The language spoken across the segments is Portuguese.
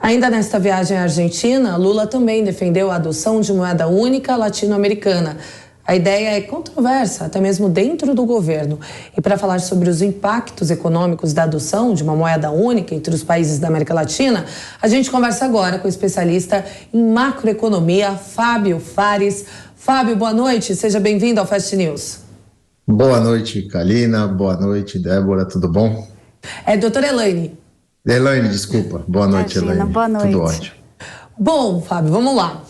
Ainda nesta viagem à Argentina, Lula também defendeu a adoção de moeda única latino-americana. A ideia é controversa, até mesmo dentro do governo. E para falar sobre os impactos econômicos da adoção de uma moeda única entre os países da América Latina, a gente conversa agora com o especialista em macroeconomia, Fábio Fares. Fábio, boa noite, seja bem-vindo ao Fast News. Boa noite, Kalina. Boa noite, Débora. Tudo bom? Doutora Elaine. Elaine, desculpa. Boa noite, Elaine. Boa noite. Tudo ótimo. Bom, Fábio, vamos lá.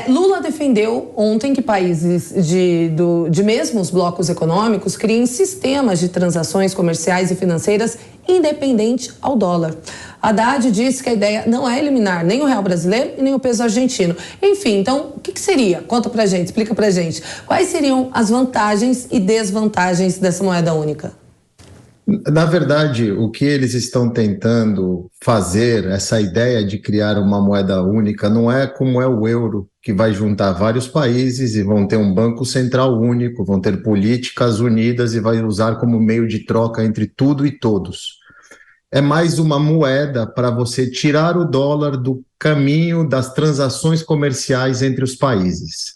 Lula defendeu ontem que países de mesmos blocos econômicos criem sistemas de transações comerciais e financeiras independente ao dólar. Haddad disse que a ideia não é eliminar nem o real brasileiro e nem o peso argentino. Enfim, então, o que seria? Conta pra gente, explica pra gente. Quais seriam as vantagens e desvantagens dessa moeda única? Na verdade, o que eles estão tentando fazer, essa ideia de criar uma moeda única, não é como é o euro, que vai juntar vários países e vão ter um banco central único, vão ter políticas unidas e vai usar como meio de troca entre tudo e todos. É mais uma moeda para você tirar o dólar do caminho das transações comerciais entre os países.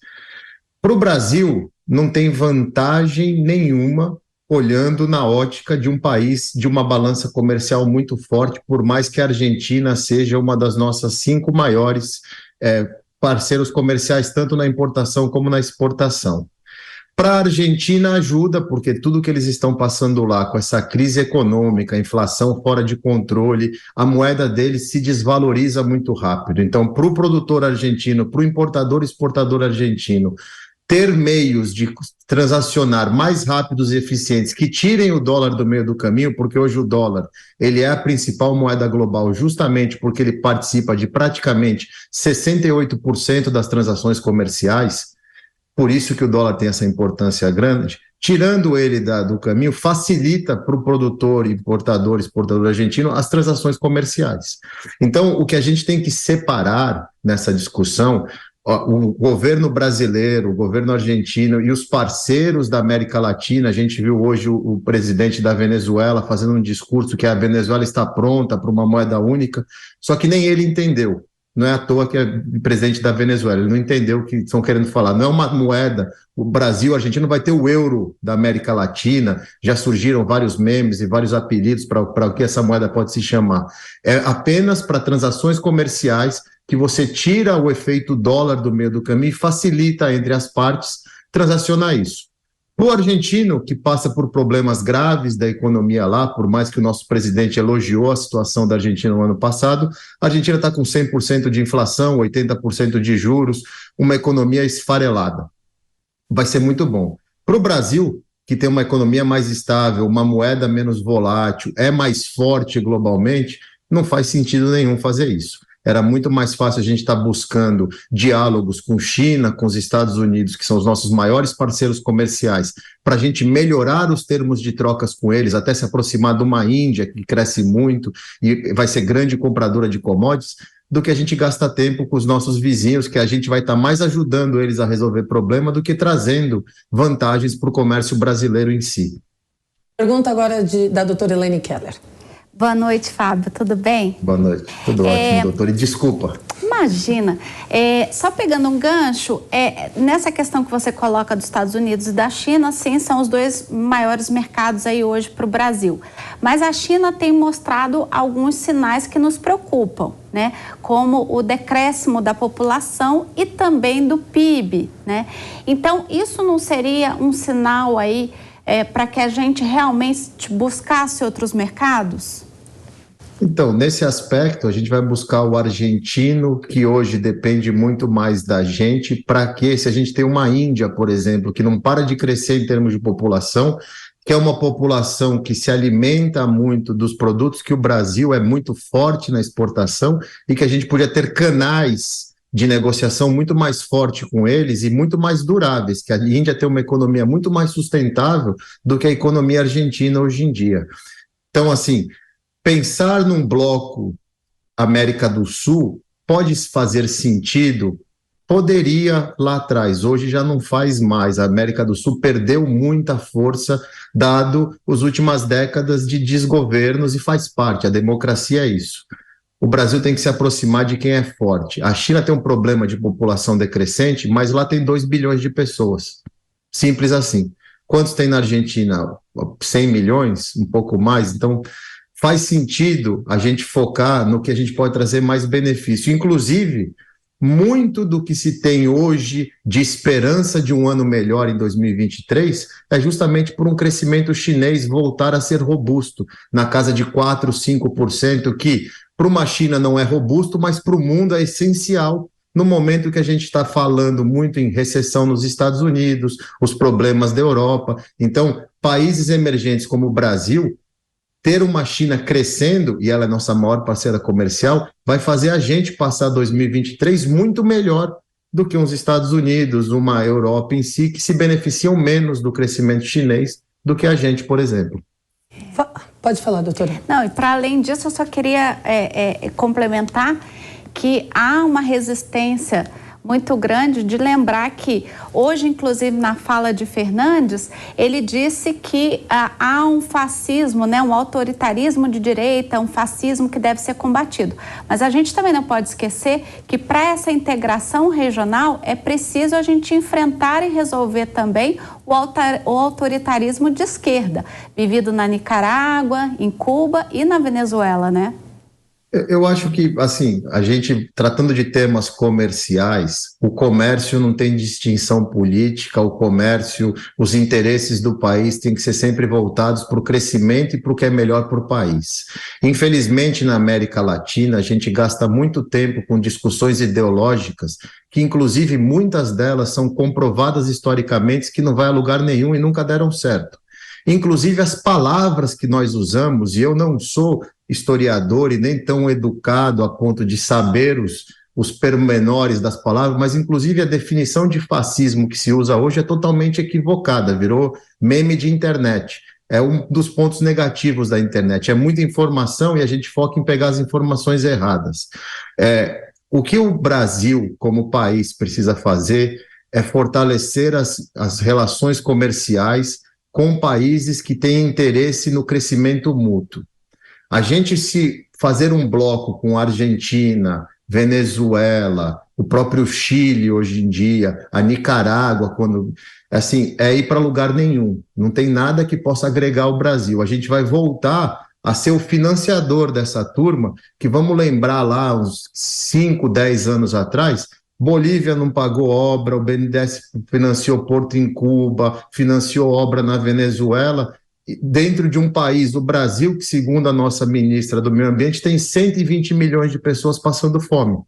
Para o Brasil, não tem vantagem nenhuma olhando na ótica de um país de uma balança comercial muito forte, por mais que a Argentina seja uma das nossas 5 maiores parceiros comerciais, tanto na importação como na exportação. Para a Argentina ajuda, porque tudo que eles estão passando lá, com essa crise econômica, inflação fora de controle, a moeda deles se desvaloriza muito rápido. Então, para o produtor argentino, para o importador e exportador argentino, ter meios de transacionar mais rápidos e eficientes que tirem o dólar do meio do caminho, porque hoje o dólar ele é a principal moeda global justamente porque ele participa de praticamente 68% das transações comerciais, por isso que o dólar tem essa importância grande. Tirando ele do caminho, facilita para o produtor, importador, exportador argentino as transações comerciais. Então, o que a gente tem que separar nessa discussão, o governo brasileiro, o governo argentino e os parceiros da América Latina, a gente viu hoje o presidente da Venezuela fazendo um discurso que a Venezuela está pronta para uma moeda única, só que nem ele entendeu. Não é à toa que é presidente da Venezuela, ele não entendeu o que estão querendo falar. Não é uma moeda, o Brasil, a Argentina vai ter o euro da América Latina, já surgiram vários memes e vários apelidos para o que essa moeda pode se chamar. É apenas para transações comerciais que você tira o efeito dólar do meio do caminho e facilita entre as partes transacionar isso. O argentino, que passa por problemas graves da economia lá, por mais que o nosso presidente elogiou a situação da Argentina no ano passado, a Argentina está com 100% de inflação, 80% de juros, uma economia esfarelada. Vai ser muito bom. Para o Brasil, que tem uma economia mais estável, uma moeda menos volátil, é mais forte globalmente, não faz sentido nenhum fazer isso. Era muito mais fácil a gente estar buscando diálogos com China, com os Estados Unidos, que são os nossos maiores parceiros comerciais, para a gente melhorar os termos de trocas com eles, até se aproximar de uma Índia que cresce muito e vai ser grande compradora de commodities, do que a gente gasta tempo com os nossos vizinhos, que a gente vai estar mais ajudando eles a resolver problema do que trazendo vantagens para o comércio brasileiro em si. Pergunta agora da doutora Elaine Keller. Boa noite, Fábio, tudo bem? Boa noite, tudo ótimo, doutor, e desculpa. Imagina, só pegando um gancho, nessa questão que você coloca dos Estados Unidos e da China, sim, são os 2 maiores mercados aí hoje para o Brasil. Mas a China tem mostrado alguns sinais que nos preocupam, né? Como o decréscimo da população e também do PIB, né? Então, isso não seria um sinal aí para que a gente realmente buscasse outros mercados? Então, nesse aspecto, a gente vai buscar o argentino, que hoje depende muito mais da gente, para que, se a gente tem uma Índia, por exemplo, que não para de crescer em termos de população, que é uma população que se alimenta muito dos produtos que o Brasil é muito forte na exportação e que a gente podia ter canais de negociação muito mais forte com eles e muito mais duráveis, que a Índia tem uma economia muito mais sustentável do que a economia argentina hoje em dia. Então, assim, pensar num bloco América do Sul pode fazer sentido? Poderia lá atrás, hoje já não faz mais. A América do Sul perdeu muita força, dado as últimas décadas de desgovernos, e faz parte, a democracia é isso. o Brasil tem que se aproximar de quem é forte. A China tem um problema de população decrescente, mas lá tem 2 bilhões de pessoas. Simples assim. Quantos tem na Argentina? 100 milhões? Um pouco mais? Então, faz sentido a gente focar no que a gente pode trazer mais benefício. Inclusive, muito do que se tem hoje de esperança de um ano melhor em 2023 é justamente por um crescimento chinês voltar a ser robusto, na casa de 4%, 5%, que para uma China não é robusto, mas para o mundo é essencial no momento que a gente está falando muito em recessão nos Estados Unidos, os problemas da Europa. Então, países emergentes como o Brasil, ter uma China crescendo, e ela é nossa maior parceira comercial, vai fazer a gente passar 2023 muito melhor do que os Estados Unidos, uma Europa em si, que se beneficiam menos do crescimento chinês do que a gente, por exemplo. Pode falar, doutora. Não, e para além disso, eu só queria complementar que há uma resistência muito grande de lembrar que hoje, inclusive na fala de Fernandes, ele disse que há um fascismo, né, um autoritarismo de direita, um fascismo que deve ser combatido. Mas a gente também não pode esquecer que para essa integração regional é preciso a gente enfrentar e resolver também o autoritarismo de esquerda, vivido na Nicarágua, em Cuba e na Venezuela, né? Eu acho que, assim, a gente, tratando de temas comerciais, o comércio não tem distinção política, o comércio, os interesses do país têm que ser sempre voltados para o crescimento e para o que é melhor para o país. Infelizmente, na América Latina, a gente gasta muito tempo com discussões ideológicas, que inclusive muitas delas são comprovadas historicamente que não vai a lugar nenhum e nunca deram certo. Inclusive as palavras que nós usamos, e eu não sou historiador e nem tão educado a ponto de saber os pormenores das palavras, mas inclusive a definição de fascismo que se usa hoje é totalmente equivocada, virou meme de internet. É um dos pontos negativos da internet, é muita informação e a gente foca em pegar as informações erradas. O que o Brasil, como país, precisa fazer é fortalecer as relações comerciais com países que têm interesse no crescimento mútuo. A gente se fazer um bloco com a Argentina, Venezuela, o próprio Chile hoje em dia, a Nicarágua, quando assim, é ir para lugar nenhum. Não tem nada que possa agregar ao Brasil. A gente vai voltar a ser o financiador dessa turma, que vamos lembrar lá uns 5, 10 anos atrás, Bolívia não pagou obra, o BNDES financiou porto em Cuba, financiou obra na Venezuela, dentro de um país, o Brasil, que segundo a nossa ministra do Meio Ambiente, tem 120 milhões de pessoas passando fome.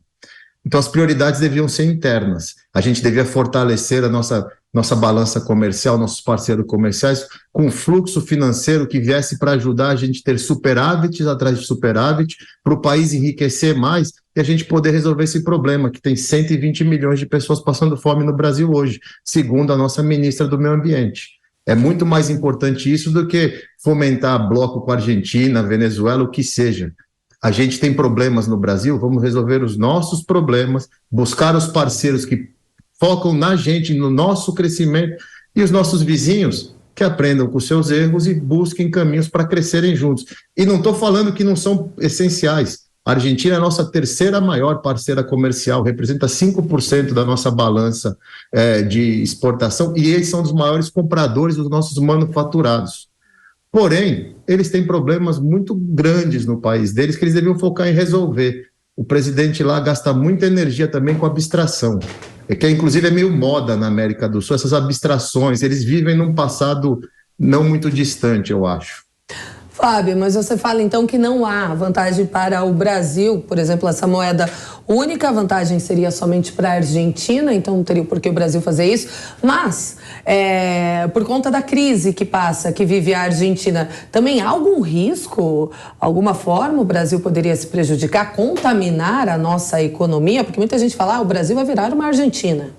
Então as prioridades deviam ser internas. A gente devia fortalecer a nossa balança comercial, nossos parceiros comerciais, com fluxo financeiro que viesse para ajudar a gente a ter superávites atrás de superávit, para o país enriquecer mais e a gente poder resolver esse problema, que tem 120 milhões de pessoas passando fome no Brasil hoje, segundo a nossa ministra do Meio Ambiente. É muito mais importante isso do que fomentar bloco com a Argentina, Venezuela, o que seja. A gente tem problemas no Brasil, vamos resolver os nossos problemas, buscar os parceiros que focam na gente, no nosso crescimento, e os nossos vizinhos que aprendam com seus erros e busquem caminhos para crescerem juntos. E não estou falando que não são essenciais. A Argentina é a nossa terceira maior parceira comercial, representa 5% da nossa balança de exportação, e eles são os maiores compradores dos nossos manufaturados. Porém, eles têm problemas muito grandes no país deles que eles deviam focar em resolver. O presidente lá gasta muita energia também com abstração, que inclusive é meio moda na América do Sul, essas abstrações, eles vivem num passado não muito distante, eu acho. Fábio, mas você fala então que não há vantagem para o Brasil, por exemplo, essa moeda única, a vantagem seria somente para a Argentina, então não teria por que o Brasil fazer isso, mas por conta da crise que vive a Argentina, também há algum risco, alguma forma o Brasil poderia se prejudicar, contaminar a nossa economia? Porque muita gente fala, o Brasil vai virar uma Argentina.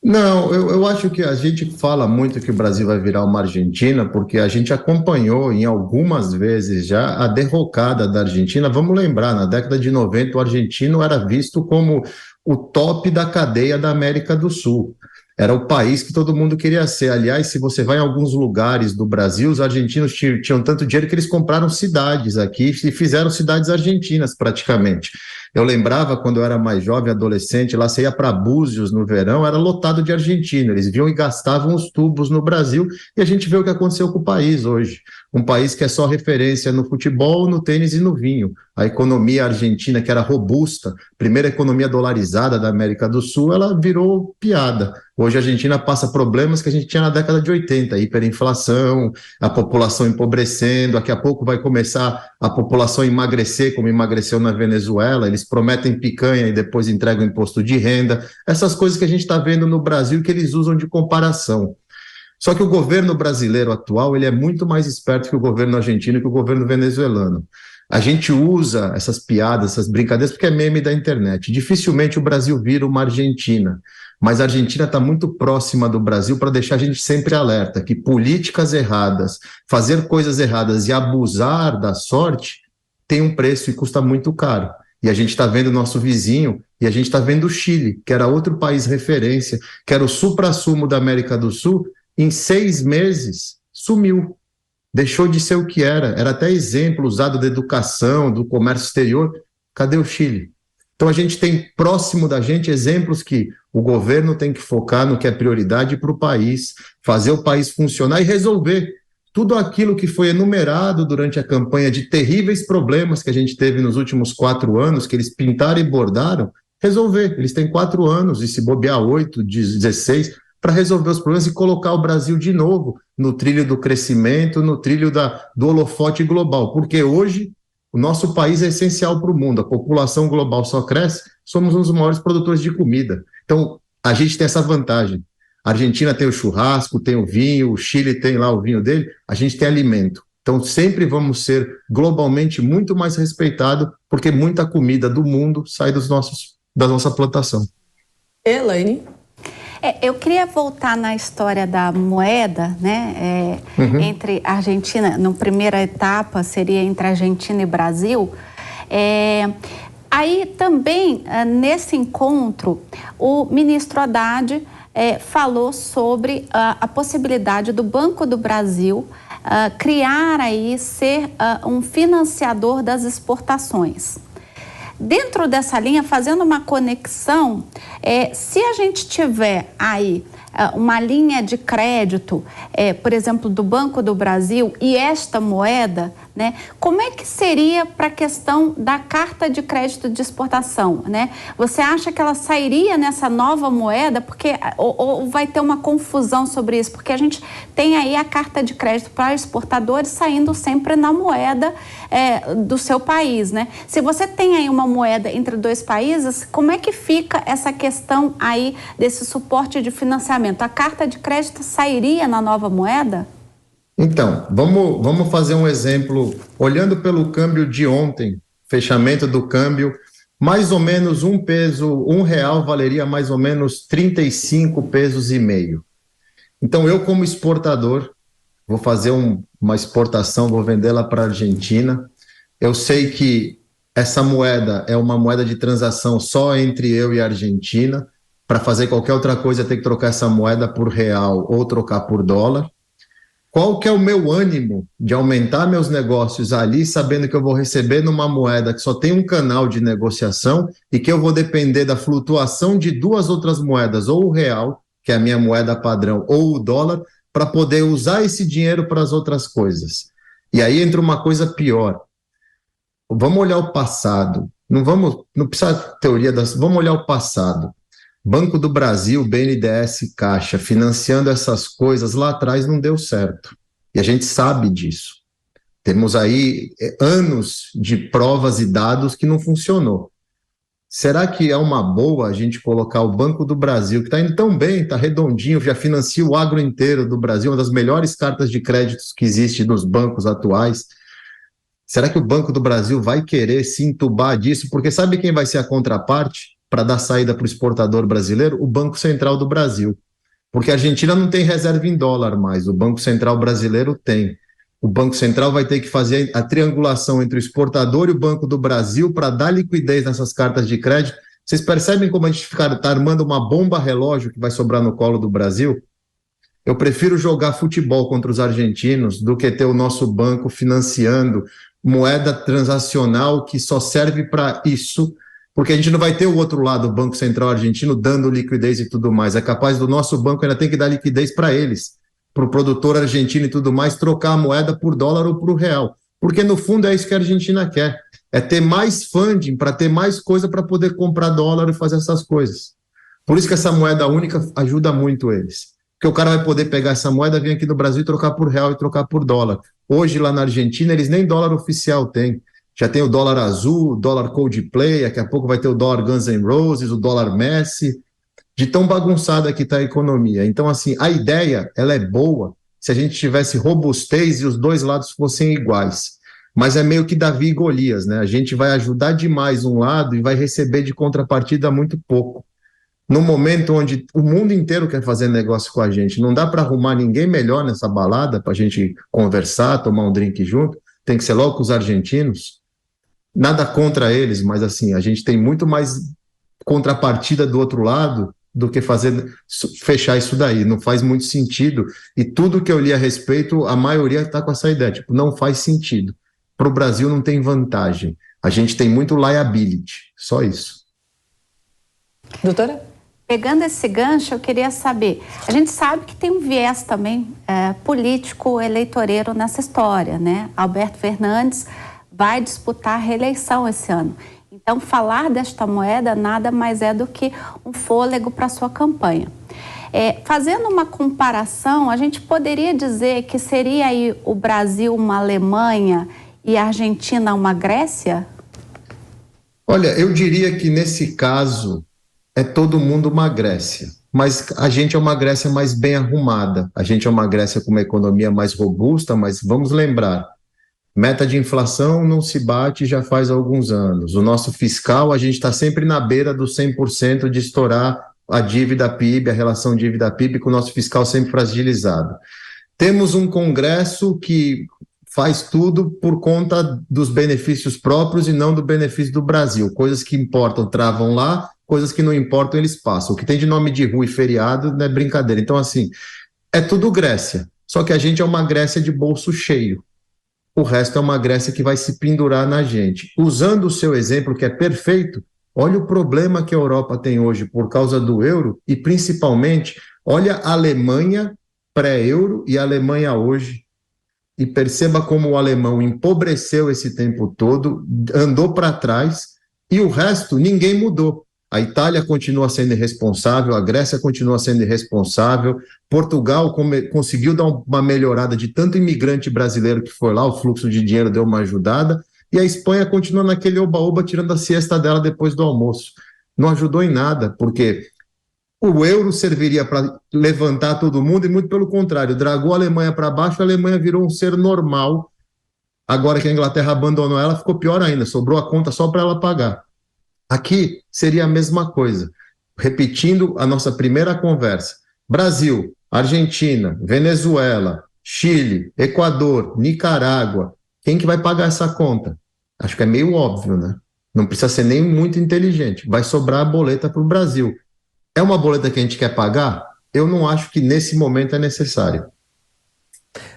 Não, eu acho que a gente fala muito que o Brasil vai virar uma Argentina porque a gente acompanhou em algumas vezes já a derrocada da Argentina. Vamos lembrar, na década de 90 o argentino era visto como o top da cadeia da América do Sul. Era o país que todo mundo queria ser. Aliás, se você vai em alguns lugares do Brasil, os argentinos tinham tanto dinheiro que eles compraram cidades aqui e fizeram cidades argentinas praticamente. Eu lembrava quando eu era mais jovem, adolescente, lá você ia para Búzios no verão, era lotado de argentino. Eles vinham e gastavam os tubos no Brasil e a gente vê o que aconteceu com o país hoje. Um país que é só referência no futebol, no tênis e no vinho. A economia argentina, que era robusta, primeira economia dolarizada da América do Sul, ela virou piada. Hoje a Argentina passa problemas que a gente tinha na década de 80, hiperinflação, a população empobrecendo, daqui a pouco vai começar a população emagrecer, como emagreceu na Venezuela, eles prometem picanha e depois entregam imposto de renda, essas coisas que a gente está vendo no Brasil que eles usam de comparação. Só que o governo brasileiro atual, ele é muito mais esperto que o governo argentino e que o governo venezuelano. A gente usa essas piadas, essas brincadeiras, porque é meme da internet. Dificilmente o Brasil vira uma Argentina, mas a Argentina está muito próxima do Brasil para deixar a gente sempre alerta, que políticas erradas, fazer coisas erradas e abusar da sorte tem um preço e custa muito caro. E a gente está vendo o nosso vizinho, e a gente está vendo o Chile, que era outro país referência, que era o suprassumo da América do Sul, em 6 meses sumiu. Deixou de ser o que era até exemplo usado da educação, do comércio exterior. Cadê o Chile? Então a gente tem próximo da gente exemplos que o governo tem que focar no que é prioridade para o país, fazer o país funcionar e resolver tudo aquilo que foi enumerado durante a campanha de terríveis problemas que a gente teve nos últimos 4 anos, que eles pintaram e bordaram, resolver. Eles têm 4 anos, e se bobear 8, 16, para resolver os problemas e colocar o Brasil de novo no trilho do crescimento, no trilho do holofote global, porque hoje o nosso país é essencial para o mundo, a população global só cresce, somos um dos maiores produtores de comida. Então, a gente tem essa vantagem. A Argentina tem o churrasco, tem o vinho, o Chile tem lá o vinho dele, a gente tem alimento. Então, sempre vamos ser globalmente muito mais respeitados, porque muita comida do mundo sai da nossa plantação. Elaine? Eu queria voltar na história da moeda, né? Entre Argentina, na primeira etapa seria entre Argentina e Brasil. Aí também, nesse encontro, o ministro Haddad falou sobre a possibilidade do Banco do Brasil criar aí, ser um financiador das exportações. Dentro dessa linha, fazendo uma conexão, se a gente tiver aí uma linha de crédito, por exemplo, do Banco do Brasil e esta moeda, né, como é que seria para a questão da carta de crédito de exportação, né? Você acha que ela sairia nessa nova moeda? Porque, ou vai ter uma confusão sobre isso? Porque a gente tem aí a carta de crédito para exportadores saindo sempre na moeda do seu país, né? Se você tem aí uma moeda entre 2 países, como é que fica essa questão aí desse suporte de financiamento? A carta de crédito sairia na nova moeda? Então, vamos fazer um exemplo, olhando pelo câmbio de ontem, fechamento do câmbio, mais ou menos um real valeria mais ou menos 35 pesos e meio. Então, eu como exportador, vou fazer uma exportação, vou vendê-la para a Argentina, eu sei que essa moeda é uma moeda de transação só entre eu e a Argentina, para fazer qualquer outra coisa ter que trocar essa moeda por real ou trocar por dólar. Qual que é o meu ânimo de aumentar meus negócios ali, sabendo que eu vou receber numa moeda que só tem um canal de negociação e que eu vou depender da flutuação de 2 outras moedas, ou o real, que é a minha moeda padrão, ou o dólar, para poder usar esse dinheiro para as outras coisas. E aí entra uma coisa pior. Vamos olhar o passado. Não precisa teoria vamos olhar o passado. Banco do Brasil, BNDES, Caixa, financiando essas coisas lá atrás não deu certo. E a gente sabe disso. Temos aí anos de provas e dados que não funcionou. Será que é uma boa a gente colocar o Banco do Brasil, que está indo tão bem, está redondinho, já financia o agro inteiro do Brasil, uma das melhores cartas de créditos que existe nos bancos atuais? Será que o Banco do Brasil vai querer se entubar disso? Porque sabe quem vai ser a contraparte para dar saída para o exportador brasileiro? O Banco Central do Brasil. Porque a Argentina não tem reserva em dólar mais, o Banco Central brasileiro tem. O Banco Central vai ter que fazer a triangulação entre o exportador e o Banco do Brasil para dar liquidez nessas cartas de crédito, Vocês percebem como a gente está armando uma bomba relógio que vai sobrar no colo do Brasil? Eu prefiro jogar futebol contra os argentinos do que ter o nosso banco financiando moeda transacional que só serve para isso, porque a gente não vai ter o outro lado, o Banco Central argentino, dando liquidez e tudo mais. É capaz do nosso banco ainda tem que dar liquidez para eles, para o produtor argentino e tudo mais, trocar a moeda por dólar ou por real. Porque, no fundo, é isso que a Argentina quer. É ter mais funding, para ter mais coisa para poder comprar dólar e fazer essas coisas. Por isso que essa moeda única ajuda muito eles. Porque o cara vai poder pegar essa moeda, vir aqui no Brasil e trocar por real e trocar por dólar. Hoje, lá na Argentina, eles nem dólar oficial têm. Já tem o dólar azul, o dólar Coldplay, daqui a pouco vai ter o dólar Guns N' Roses, o dólar Messi, de tão bagunçada que está a economia. Então, assim, a ideia, ela é boa se a gente tivesse robustez e os dois lados fossem iguais. Mas é meio que Davi e Golias, né? A gente vai ajudar demais um lado e vai receber de contrapartida muito pouco. No momento onde o mundo inteiro quer fazer negócio com a gente, não dá para arrumar ninguém melhor nessa balada para a gente conversar, tomar um drink junto, tem que ser logo com os argentinos. Nada contra eles, mas assim, a gente tem muito mais contrapartida do outro lado do que fechar isso daí. Não faz muito sentido. E tudo que eu li a respeito, a maioria está com essa ideia, tipo, não faz sentido. Para o Brasil não tem vantagem. A gente tem muito liability, só isso. Doutora? Pegando esse gancho, eu queria saber, a gente sabe que tem um viés também político eleitoreiro nessa história, né? Alberto Fernandes vai disputar a reeleição esse ano. Então, falar desta moeda nada mais é do que um fôlego para a sua campanha. Fazendo uma comparação, a gente poderia dizer que seria aí o Brasil uma Alemanha e a Argentina uma Grécia? Olha, eu diria que nesse caso é todo mundo uma Grécia, mas a gente é uma Grécia mais bem arrumada, a gente é uma Grécia com uma economia mais robusta, mas vamos lembrar, meta de inflação não se bate já faz alguns anos, o nosso fiscal, a gente está sempre na beira do 100% de estourar a dívida PIB, a relação dívida-PIB, com o nosso fiscal sempre fragilizado. Temos um Congresso que faz tudo por conta dos benefícios próprios e não do benefício do Brasil. Coisas que importam travam lá, coisas que não importam eles passam. O que tem de nome de rua e feriado não é brincadeira. Então, assim, é tudo Grécia. Só que a gente é uma Grécia de bolso cheio. O resto é uma Grécia que vai se pendurar na gente. Usando o seu exemplo, que é perfeito, olha o problema que a Europa tem hoje por causa do euro e, principalmente, olha a Alemanha pré-euro e a Alemanha hoje. E perceba como o alemão empobreceu esse tempo todo, andou para trás, e o resto, ninguém mudou. A Itália continua sendo irresponsável, a Grécia continua sendo irresponsável, Portugal conseguiu dar uma melhorada de tanto imigrante brasileiro que foi lá, o fluxo de dinheiro deu uma ajudada, e a Espanha continua naquele oba-oba tirando a siesta dela depois do almoço. Não ajudou em nada, porque o euro serviria para levantar todo mundo e muito pelo contrário, dragou a Alemanha para baixo, a Alemanha virou um ser normal. Agora que a Inglaterra abandonou ela, ficou pior ainda, sobrou a conta só para ela pagar. Aqui seria a mesma coisa. Repetindo a nossa primeira conversa, Brasil, Argentina, Venezuela, Chile, Equador, Nicarágua, quem que vai pagar essa conta? Acho que é meio óbvio, né? Não precisa ser nem muito inteligente. Vai sobrar a boleta para o Brasil. É uma boleta que a gente quer pagar? Eu não acho que nesse momento é necessário.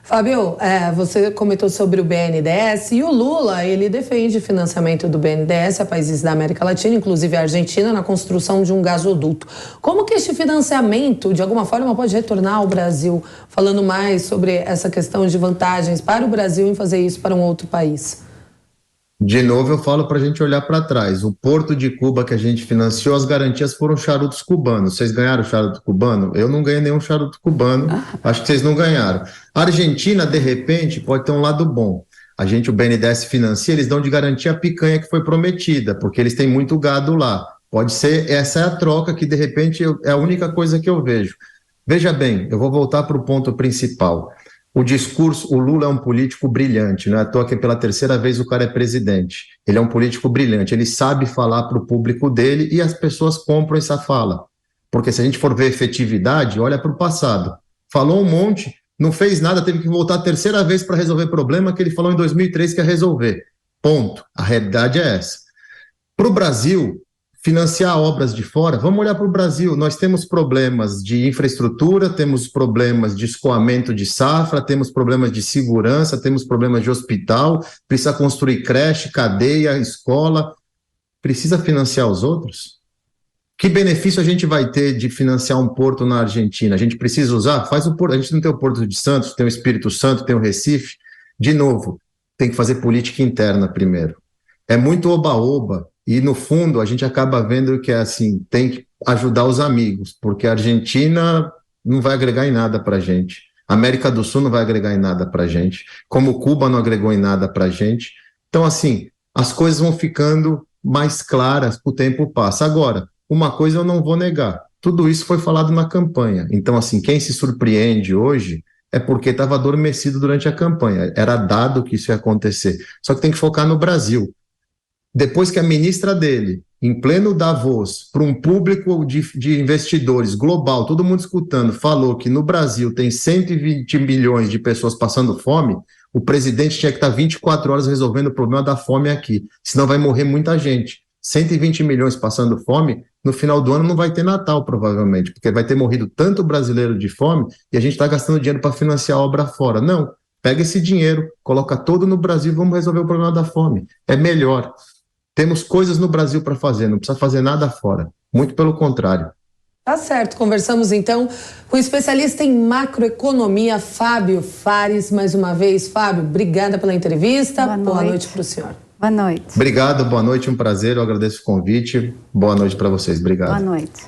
Fábio, você comentou sobre o BNDES e o Lula, ele defende financiamento do BNDES a países da América Latina, inclusive a Argentina, na construção de um gasoduto. Como que este financiamento, de alguma forma, pode retornar ao Brasil? Falando mais sobre essa questão de vantagens para o Brasil em fazer isso para um outro país. De novo, eu falo para a gente olhar para trás. O Porto de Cuba que a gente financiou, as garantias foram charutos cubanos. Vocês ganharam o charuto cubano? Eu não ganhei nenhum charuto cubano. Acho que vocês não ganharam. A Argentina, de repente, pode ter um lado bom. O BNDES financia, eles dão de garantia a picanha que foi prometida, porque eles têm muito gado lá. Pode ser, essa é a troca que, de repente, é a única coisa que eu vejo. Veja bem, eu vou voltar para o ponto principal. O discurso, o Lula é um político brilhante, não é à toa que pela terceira vez o cara é presidente. Ele é um político brilhante, ele sabe falar para o público dele e as pessoas compram essa fala. Porque se a gente for ver efetividade, olha para o passado. Falou um monte, não fez nada, teve que voltar a terceira vez para resolver problema que ele falou em 2003 que ia resolver. Ponto. A realidade é essa. Para o Brasil, financiar obras de fora. Vamos olhar para o Brasil. Nós temos problemas de infraestrutura, temos problemas de escoamento de safra, temos problemas de segurança, temos problemas de hospital, precisa construir creche, cadeia, escola. Precisa financiar os outros? Que benefício a gente vai ter de financiar um porto na Argentina? A gente precisa usar? Faz o porto. A gente não tem o Porto de Santos, tem o Espírito Santo, tem o Recife. De novo, tem que fazer política interna primeiro. É muito oba-oba. E, no fundo, a gente acaba vendo que é assim, tem que ajudar os amigos, porque a Argentina não vai agregar em nada para a gente. A América do Sul não vai agregar em nada para a gente. Como Cuba não agregou em nada para a gente. Então, assim, as coisas vão ficando mais claras, o tempo passa. Agora, uma coisa eu não vou negar, tudo isso foi falado na campanha. Então, assim, quem se surpreende hoje é porque estava adormecido durante a campanha. Era dado que isso ia acontecer. Só que tem que focar no Brasil. Depois que a ministra dele, em pleno Davos, para um público de investidores global, todo mundo escutando, falou que no Brasil tem 120 milhões de pessoas passando fome, o presidente tinha que estar 24 horas resolvendo o problema da fome aqui, senão vai morrer muita gente. 120 milhões passando fome, no final do ano não vai ter Natal, provavelmente, porque vai ter morrido tanto brasileiro de fome e a gente está gastando dinheiro para financiar a obra fora. Não, pega esse dinheiro, coloca todo no Brasil e vamos resolver o problema da fome. É melhor. Temos coisas no Brasil para fazer, não precisa fazer nada fora. Muito pelo contrário. Tá certo, conversamos então com o especialista em macroeconomia, Fábio Fares. Mais uma vez, Fábio, obrigada pela entrevista. Boa noite para o senhor. Boa noite. Obrigado, boa noite, um prazer, eu agradeço o convite. Boa noite para vocês, obrigado. Boa noite.